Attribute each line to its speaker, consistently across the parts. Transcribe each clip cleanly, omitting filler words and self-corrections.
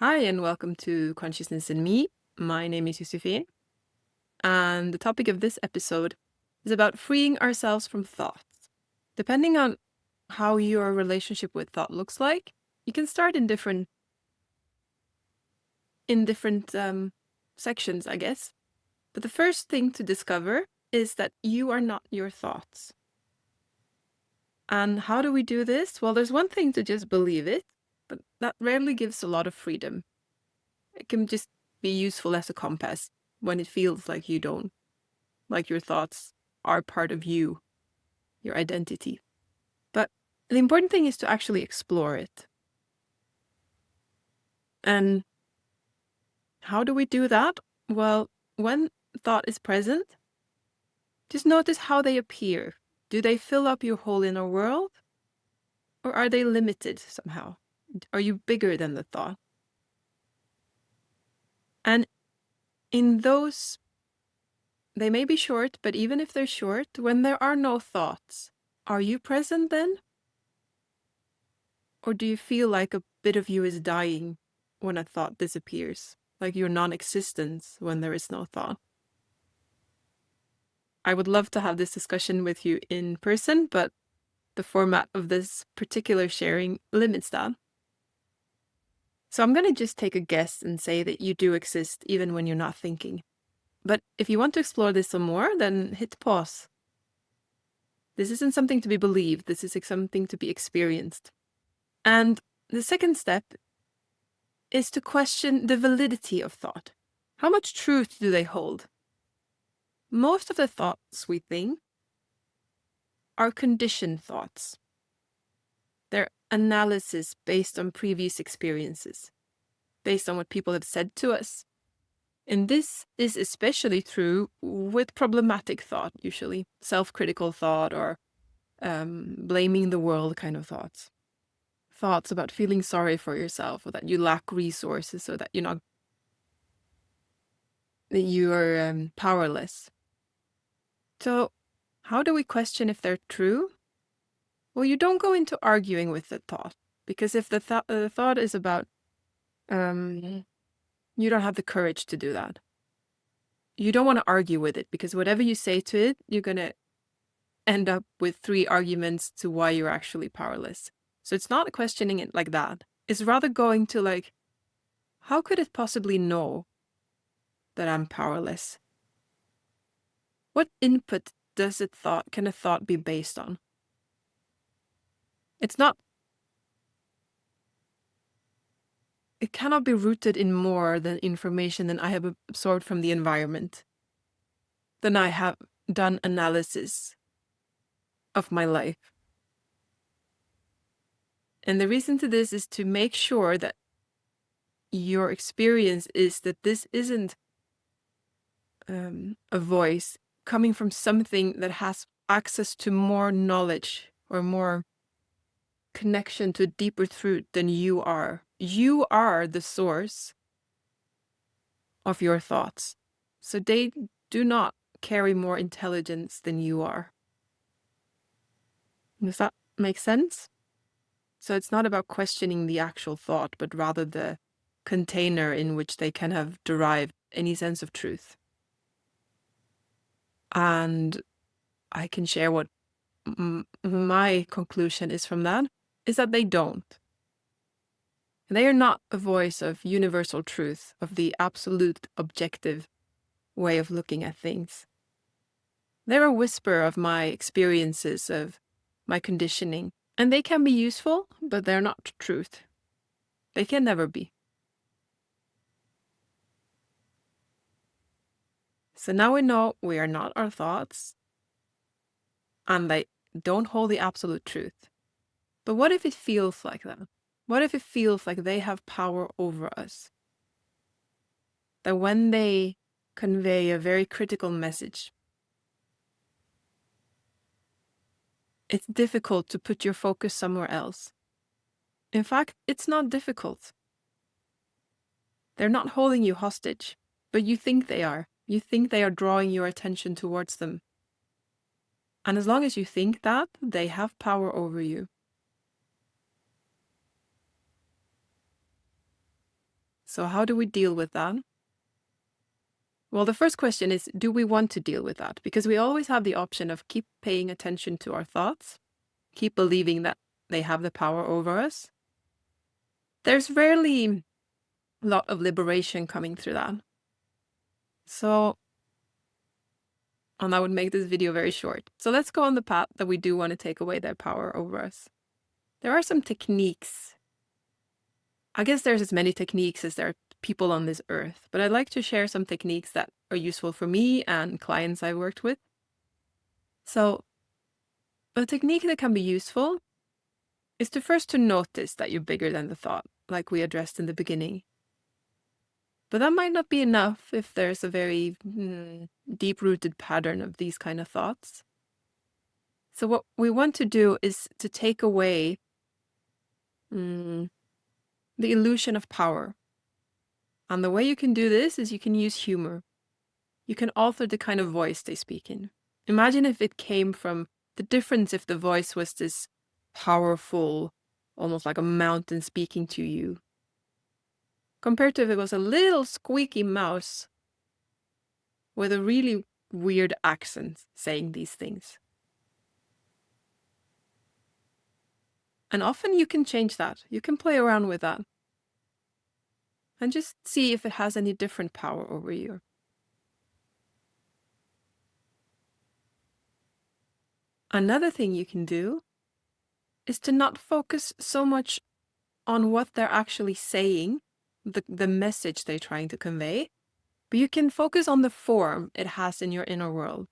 Speaker 1: Hi, and welcome to Consciousness and Me. My name is Josefin, and the topic of this episode is about freeing ourselves from thoughts. Depending on how your relationship with thought looks like, you can start in different sections, I guess. But the first thing to discover is that you are not your thoughts. And how do we do this? Well, there's one thing to just believe it, but that rarely gives a lot of freedom. It can just be useful as a compass when it feels like you don't, like your thoughts are part of you, your identity. But the important thing is to actually explore it. And how do we do that? Well, when thought is present, just notice how they appear. Do they fill up your whole inner world? Or are they limited somehow? Are you bigger than the thought? And in those, they may be short, but even if they're short, when there are no thoughts, are you present then? Or do you feel like a bit of you is dying when a thought disappears? Like your non-existence when there is no thought? I would love to have this discussion with you in person, but the format of this particular sharing limits that. So I'm going to just take a guess and say that you do exist even when you're not thinking. But if you want to explore this some more, then hit pause. This isn't something to be believed. This is something to be experienced. And the second step is to question the validity of thought. How much truth do they hold? Most of the thoughts we think are conditioned thoughts. They're analysis based on previous experiences, based on what people have said to us. And this is especially true with problematic thought, usually self-critical thought or blaming the world kind of thoughts. Thoughts about feeling sorry for yourself, or that you lack resources, or that you're powerless. So how do we question if they're true? Well, you don't go into arguing with the thought, because if the thought is about, you don't have the courage to do that. You don't want to argue with it, because whatever you say to it, you're going to end up with 3 arguments to why you're actually powerless. So it's not questioning it like that. It's rather going to like, how could it possibly know that I'm powerless? What input can a thought be based on? It cannot be rooted in more than information than I have absorbed from the environment, than I have done analysis of my life. And the reason to this is to make sure that your experience is that this isn't a voice coming from something that has access to more knowledge or more connection to a deeper truth than you are. You are the source of your thoughts. So they do not carry more intelligence than you are. Does that make sense? So it's not about questioning the actual thought, but rather the container in which they can have derived any sense of truth. And I can share what my conclusion is from that, is that they don't. They are not a voice of universal truth, of the absolute objective way of looking at things. They're a whisper of my experiences, of my conditioning, and they can be useful, but they're not truth. They can never be. So now we know we are not our thoughts, and they don't hold the absolute truth. But what if it feels like that? What if it feels like they have power over us? That when they convey a very critical message, it's difficult to put your focus somewhere else. In fact, it's not difficult. They're not holding you hostage, but you think they are. You think they are drawing your attention towards them. And as long as you think that, they have power over you. So how do we deal with that? Well, the first question is, do we want to deal with that? Because we always have the option of keep paying attention to our thoughts, keep believing that they have the power over us. There's rarely a lot of liberation coming through that. So, and I would make this video very short. So let's go on the path that we do want to take away their power over us. There are some techniques. I guess there's as many techniques as there are people on this earth, but I'd like to share some techniques that are useful for me and clients I've worked with. So a technique that can be useful is to first to notice that you're bigger than the thought, like we addressed in the beginning. But that might not be enough if there's a very deep-rooted pattern of these kind of thoughts. So what we want to do is to take away the illusion of power. And the way you can do this is you can use humor. You can alter the kind of voice they speak in. Imagine if it came from the difference if the voice was this powerful, almost like a mountain speaking to you, compared to if it was a little squeaky mouse with a really weird accent saying these things. And often you can change that. You can play around with that. And just see if it has any different power over you. Another thing you can do is to not focus so much on what they're actually saying, the message they're trying to convey, but you can focus on the form it has in your inner world.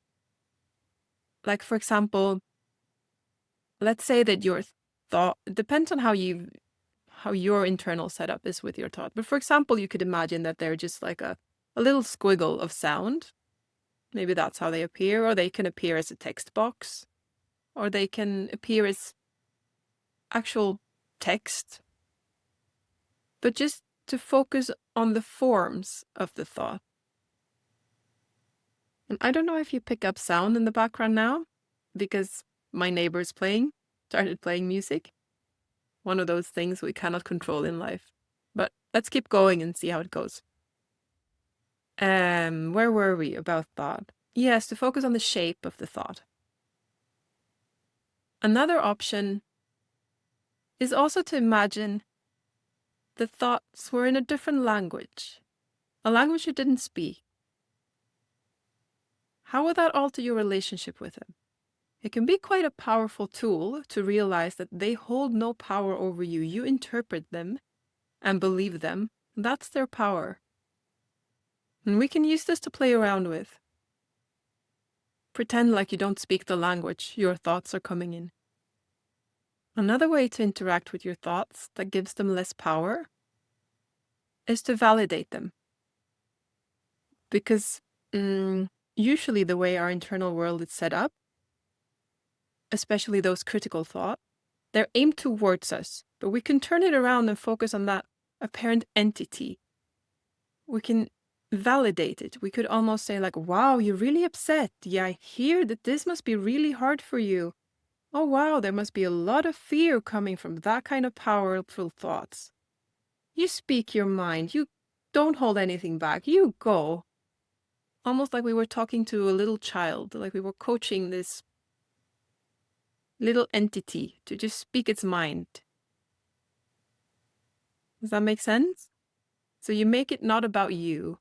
Speaker 1: Like, for example, let's say that your thought, it depends on how your internal setup is with your thought. But for example, you could imagine that they're just like a little squiggle of sound. Maybe that's how they appear, or they can appear as a text box, or they can appear as actual text. But just to focus on the forms of the thought. And I don't know if you pick up sound in the background now, because my neighbor's started playing music. One of those things we cannot control in life. But let's keep going and see how it goes. Where were we about thought? Yes, to focus on the shape of the thought. Another option is also to imagine the thoughts were in a different language, a language you didn't speak. How would that alter your relationship with them? It can be quite a powerful tool to realize that they hold no power over you. You interpret them and believe them. That's their power. And we can use this to play around with. Pretend like you don't speak the language your thoughts are coming in. Another way to interact with your thoughts that gives them less power is to validate them. Because usually the way our internal world is set up, especially those critical thoughts, they're aimed towards us, but we can turn it around and focus on that apparent entity. We can validate it. We could almost say like, wow, you're really upset. Yeah, I hear that this must be really hard for you. Oh, wow, there must be a lot of fear coming from that kind of powerful thoughts. You speak your mind. You don't hold anything back. You go. Almost like we were talking to a little child, like we were coaching this little entity to just speak its mind. Does that make sense? So you make it not about you.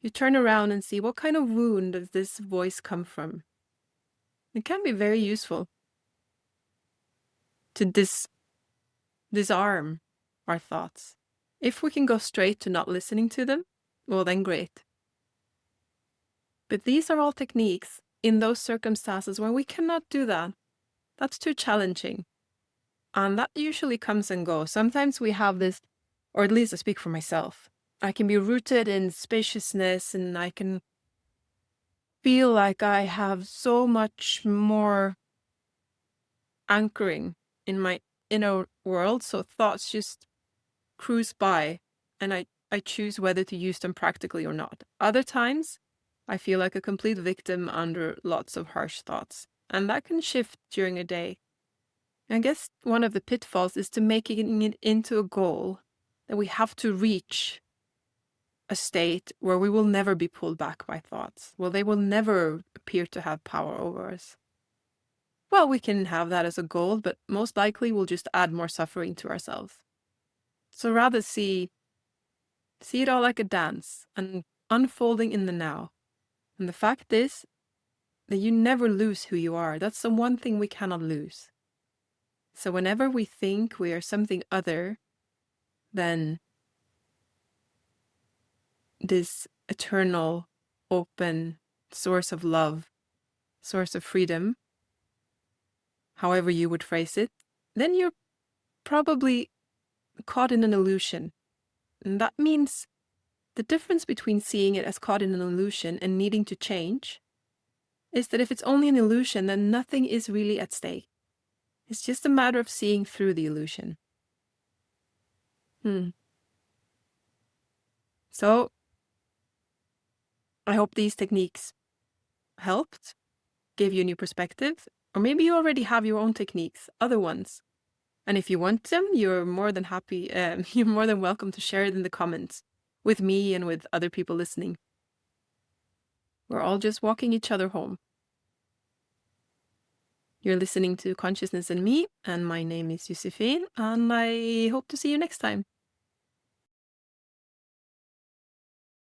Speaker 1: You turn around and see what kind of wound does this voice come from. It can be very useful to disarm our thoughts. If we can go straight to not listening to them, well then great. But these are all techniques in those circumstances where we cannot do that. That's too challenging. And that usually comes and goes. Sometimes we have this, or at least I speak for myself, I can be rooted in spaciousness and I can feel like I have so much more anchoring in my inner world. So thoughts just cruise by and I choose whether to use them practically or not. Other times, I feel like a complete victim under lots of harsh thoughts. And that can shift during a day. I guess one of the pitfalls is to making it into a goal that we have to reach a state where we will never be pulled back by thoughts. Well, they will never appear to have power over us. Well, we can have that as a goal, but most likely we'll just add more suffering to ourselves. So rather see it all like a dance and unfolding in the now. And the fact is that you never lose who you are. That's the one thing we cannot lose. So whenever we think we are something other than this eternal, open source of love, source of freedom, however you would phrase it, then you're probably caught in an illusion. And that means the difference between seeing it as caught in an illusion and needing to change is that if it's only an illusion, then nothing is really at stake. It's just a matter of seeing through the illusion. So, I hope these techniques helped, gave you a new perspective, or maybe you already have your own techniques, other ones. And if you want them, you're more than happy, you're more than welcome to share it in the comments with me and with other people listening. We're all just walking each other home. You're listening to Consciousness and Me, and my name is Josefin, and I hope to see you next time.